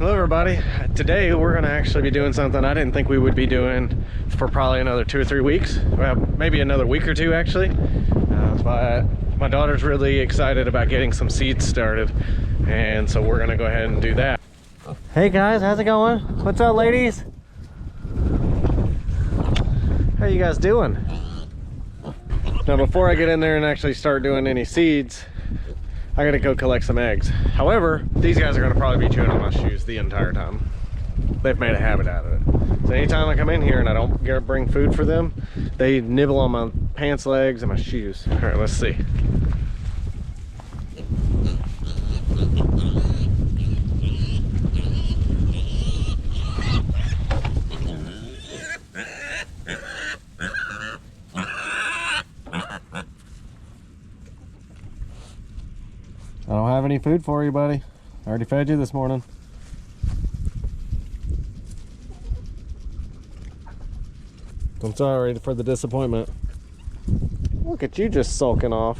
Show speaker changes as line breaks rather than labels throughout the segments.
Hello everybody. Today we're going to actually be doing something I didn't think we would be doing for probably another 2 or 3 weeks. Well, maybe another week or two actually. But my daughter's really excited about getting some seeds started, and so we're going to go ahead and do that. Hey guys, how's it going? What's up ladies? How you guys doing? Now before I get in there and actually start doing any seeds, I gotta go collect some eggs. However, these guys are gonna probably be chewing on my shoes the entire time. They've made a habit out of it. So anytime I come in here and I don't bring food for them, they nibble on my pants legs and my shoes. All right, let's see. I don't have any food for you, buddy. I already fed you this morning. I'm sorry for the disappointment. Look at you just sulking off.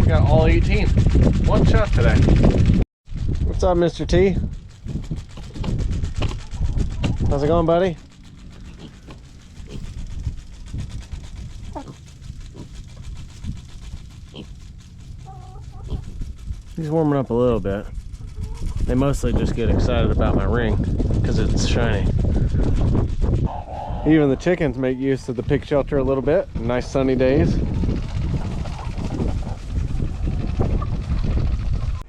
Got all 18. One shot today. What's up, Mr. T? How's it going, buddy? He's warming up a little bit. They mostly just get excited about my ring because it's shiny. Even the chickens make use of the pig shelter a little bit. Nice sunny days.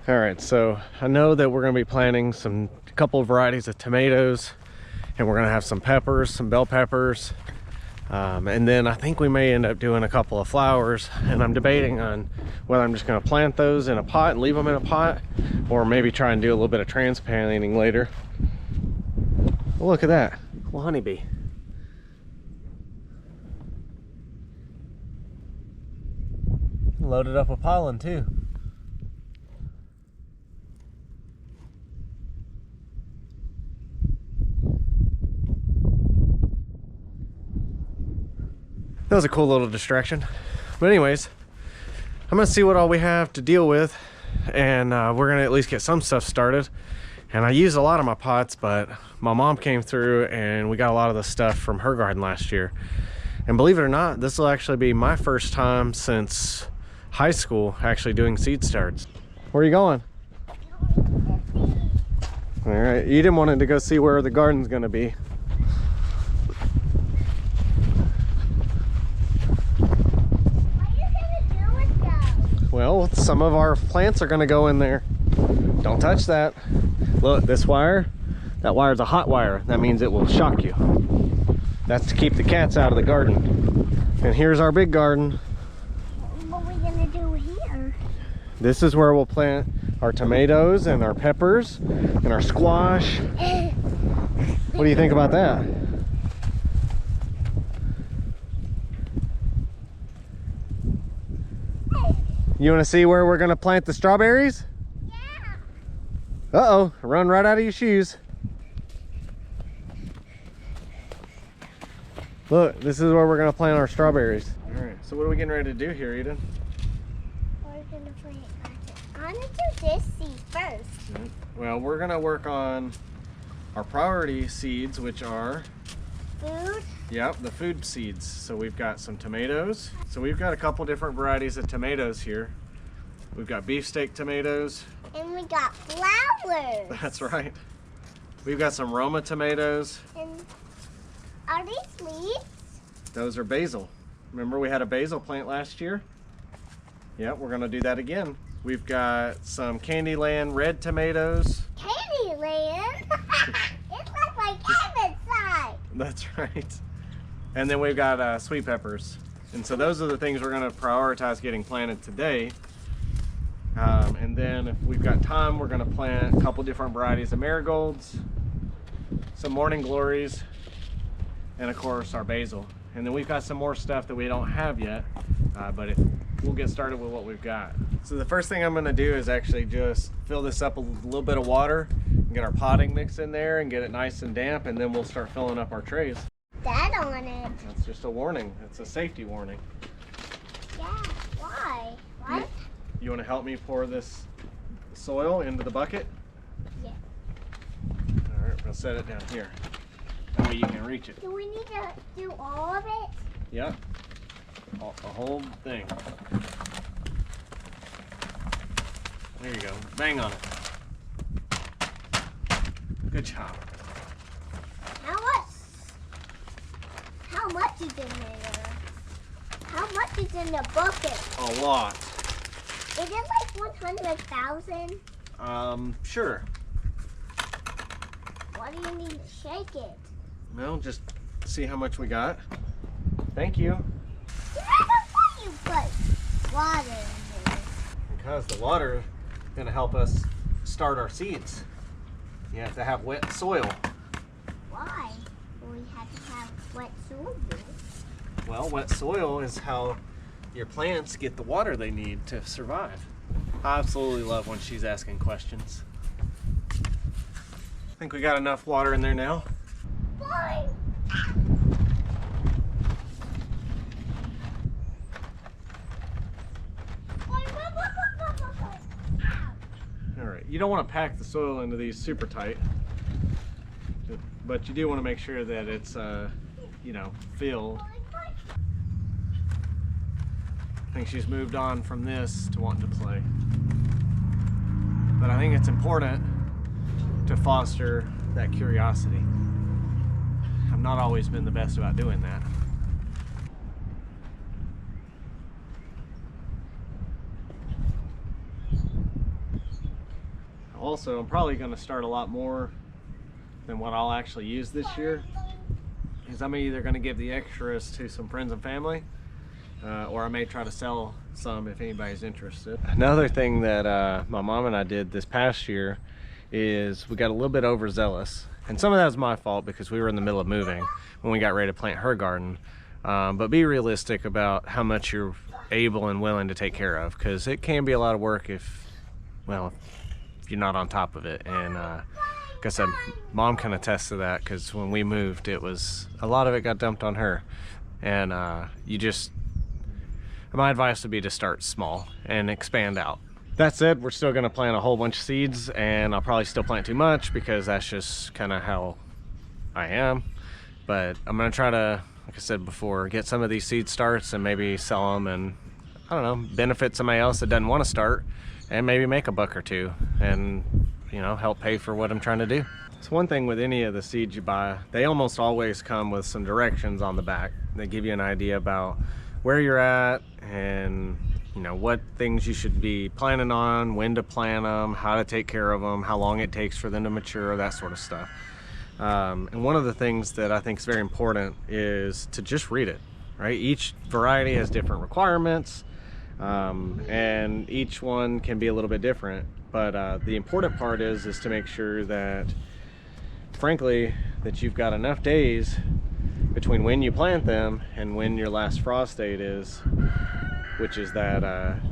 All right, so I know that we're going to be planting a couple of varieties of tomatoes, and we're going to have some peppers, some bell peppers, and then I think we may end up doing a couple of flowers, and I'm debating on whether I'm just going to plant those in a pot and leave them in a pot, or maybe try and do a little bit of transplanting later. Well, look at that, well, honeybee. Loaded up with pollen too. That was a cool little distraction. But anyways, I'm gonna see what all we have to deal with, and we're gonna at least get some stuff started. And I used a lot of my pots, but my mom came through and we got a lot of the stuff from her garden last year. And believe it or not, this will actually be my first time since high school actually doing seed starts. Where are you going? All right, Eden wanted to go see where the garden's gonna be. Well, some of our plants are going to go in there. Don't touch that. Look, this wire, that wire is a hot wire. That means it will shock you. That's to keep the cats out of the garden. And here's our big garden.
What are we going to do here?
This is where we'll plant our tomatoes and our peppers and our squash. What do you think about that? You want to see where we're going to plant the strawberries? Yeah. Uh-oh, run right out of your shoes. Look, this is where we're going to plant our strawberries. All right, so what are we getting ready to do here, Eden?
We're going to plant, I want to do this seed first.
Well, we're going to work on our priority seeds, which are
food.
Yep, the food seeds. So we've got some tomatoes. So we've got a couple different varieties of tomatoes here. We've got beefsteak tomatoes.
And we got flowers.
That's right. We've got some Roma tomatoes.
And are these leaves?
Those are basil. Remember we had a basil plant last year? Yep, we're gonna do that again. We've got some Candyland red tomatoes.
Candyland? It's like my cabin side.
That's right. And then we've got sweet peppers. And so those are the things we're going to prioritize getting planted today. And then if we've got time, we're going to plant a couple different varieties of marigolds, some morning glories, and of course our basil. And then we've got some more stuff that we don't have yet, but we'll get started with what we've got. So the first thing I'm gonna do is actually just fill this up with a little bit of water and get our potting mix in there and get it nice and damp, and then we'll start filling up our trays.
That on it.
That's just a warning. It's a safety warning.
Yeah, why? What?
You wanna help me pour this soil into the bucket?
Yeah.
All right, we'll set it down here. That way you can reach it.
Do we need to do all of it?
Yep. A whole thing. There you go. Bang on it. Good job.
How much is in there? How much is in the bucket?
A lot.
Is it like 100,000?
Sure.
Why do you need to shake it?
Well, just see how much we got. Thank you.
You put water in there.
Because the water is going to help us start our seeds. You have to have wet soil.
Why? We have to have wet soil.
Well, wet soil is how your plants get the water they need to survive. I absolutely love when she's asking questions. I think we got enough water in there now.
Boy.
All right, you don't want to pack the soil into these super tight, but you do want to make sure that it's, you know, filled. I think she's moved on from this to wanting to play. But I think it's important to foster that curiosity. I've not always been the best about doing that. Also, I'm probably going to start a lot more than what I'll actually use this year, because I'm either going to give the extras to some friends and family, or I may try to sell some if anybody's interested. Another thing that my mom and I did this past year is we got a little bit overzealous, and some of that was my fault because we were in the middle of moving when we got ready to plant her garden. But be realistic about how much you're able and willing to take care of, because it can be a lot of work if, well, if you're not on top of it. And like I said, Mom can attest to that, because when we moved, it was a lot of it got dumped on her. And my advice would be to start small and expand out. That said, we're still going to plant a whole bunch of seeds, and I'll probably still plant too much because that's just kind of how I am. But I'm going to try to, like I said before, get some of these seed starts and maybe sell them, and I don't know, benefit somebody else that doesn't want to start, and maybe make a buck or two and, you know, help pay for what I'm trying to do. So one thing with any of the seeds you buy, they almost always come with some directions on the back that give you an idea about where you're at, and you know what things you should be planning on, when to plant them, how to take care of them, how long it takes for them to mature, that sort of stuff. And one of the things that I think is very important is to just read it, right? Each variety has different requirements, and each one can be a little bit different. But the important part is to make sure that, frankly, that you've got enough days between when you plant them and when your last frost date is, which is that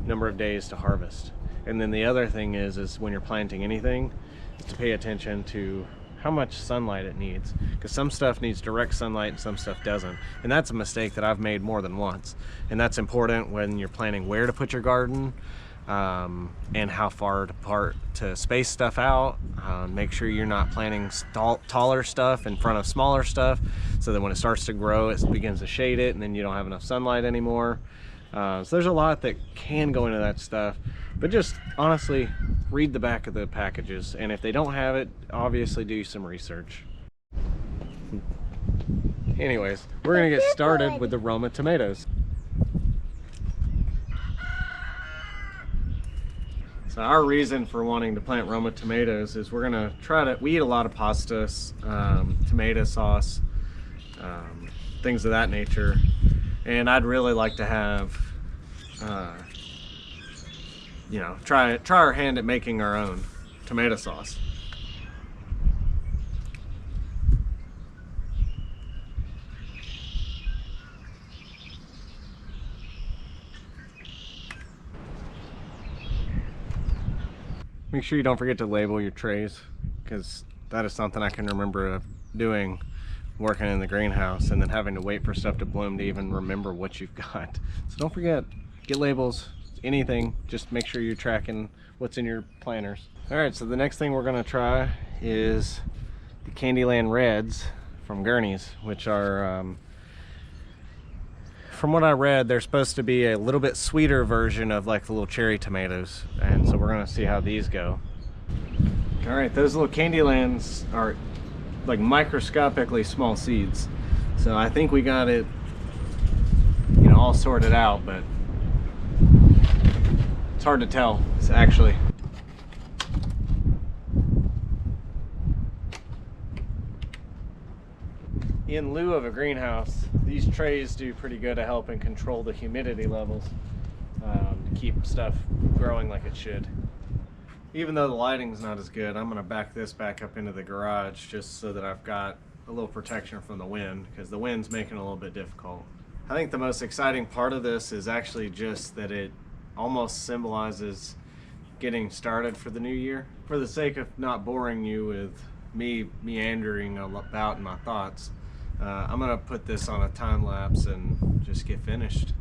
number of days to harvest. And then the other thing is when you're planting anything, is to pay attention to how much sunlight it needs, because some stuff needs direct sunlight and some stuff doesn't. And that's a mistake that I've made more than once. And that's important when you're planning where to put your garden, and how far apart to space stuff out. Make sure you're not planting taller stuff in front of smaller stuff, so that when it starts to grow, it begins to shade it, and then you don't have enough sunlight anymore. So there's a lot that can go into that stuff, but just honestly read the back of the packages, and if they don't have it, obviously do some research. Anyways, we're gonna get started with the Roma tomatoes. So our reason for wanting to plant Roma tomatoes is we're gonna we eat a lot of pastas, tomato sauce, things of that nature. And I'd really like to have, you know, try our hand at making our own tomato sauce. Make sure you don't forget to label your trays, because that is something I can remember doing working in the greenhouse and then having to wait for stuff to bloom to even remember what you've got. So don't forget, get labels, anything, just make sure you're tracking what's in your planters. All right, so the next thing we're gonna try is the Candyland Reds from Gurney's, which are, from what I read, they're supposed to be a little bit sweeter version of like the little cherry tomatoes. And so we're gonna see how these go. All right, those little Candylands are like microscopically small seeds. So I think we got it, you know, all sorted out, but it's hard to tell, actually. In lieu of a greenhouse, these trays do pretty good at helping control the humidity levels to keep stuff growing like it should. Even though the lighting's not as good, I'm gonna back this back up into the garage just so that I've got a little protection from the wind, because the wind's making it a little bit difficult. I think the most exciting part of this is actually just that it almost symbolizes getting started for the new year. For the sake of not boring you with me meandering about my thoughts, I'm gonna put this on a time lapse and just get finished.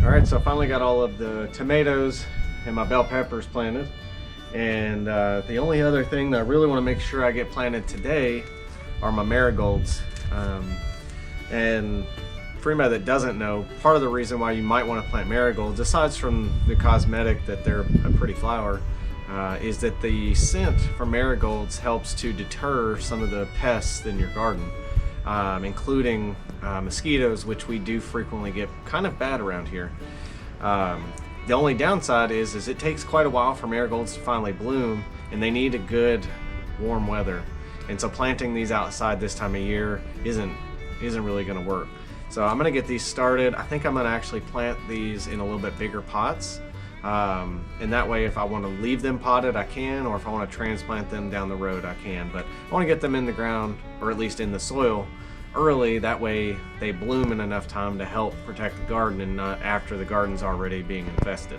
All right, so I finally got all of the tomatoes and my bell peppers planted. And the only other thing that I really want to make sure I get planted today are my marigolds. And for anybody that doesn't know, part of the reason why you might want to plant marigolds, aside from the cosmetic that they're a pretty flower, is that the scent from marigolds helps to deter some of the pests in your garden, including mosquitoes, which we do frequently get kind of bad around here. The only downside is it takes quite a while for marigolds to finally bloom, and they need a good warm weather. And so planting these outside this time of year isn't really going to work. So I'm going to get these started. I think I'm going to actually plant these in a little bit bigger pots. And that way, if I want to leave them potted, I can, or if I want to transplant them down the road, I can. But I want to get them in the ground, or at least in the soil, early. That way they bloom in enough time to help protect the garden and not after the garden's already being infested.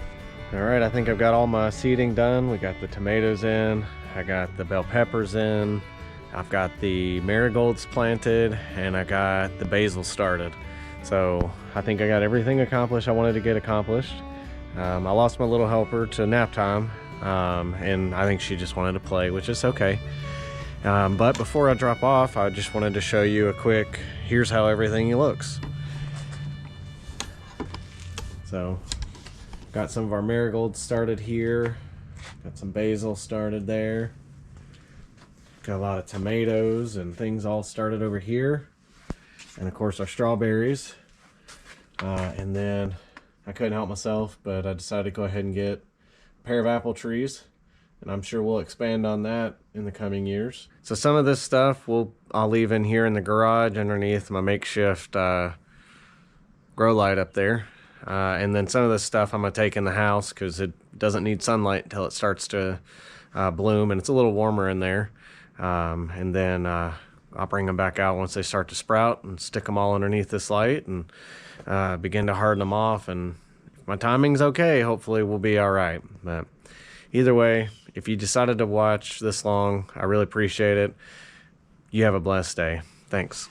All right, I think I've got all my seeding done. We got the tomatoes in, I got the bell peppers in, I've got the marigolds planted, and I got the basil started. So I think I got everything accomplished I wanted to get accomplished. I lost my little helper to nap time, and I think she just wanted to play, which is okay. But before I drop off, I just wanted to show you a quick, here's how everything looks. So, got some of our marigolds started here, got some basil started there, got a lot of tomatoes and things all started over here, and of course our strawberries, and then I couldn't help myself, but I decided to go ahead and get a pair of apple trees, and I'm sure we'll expand on that in the coming years. So some of this stuff I'll leave in here in the garage underneath my makeshift grow light up there, and then some of this stuff I'm gonna take in the house because it doesn't need sunlight until it starts to bloom, and it's a little warmer in there. And then I'll bring them back out once they start to sprout and stick them all underneath this light and begin to harden them off. And if my timing's okay, hopefully we'll be all right. But either way, if you decided to watch this long, I really appreciate it. You have a blessed day. Thanks.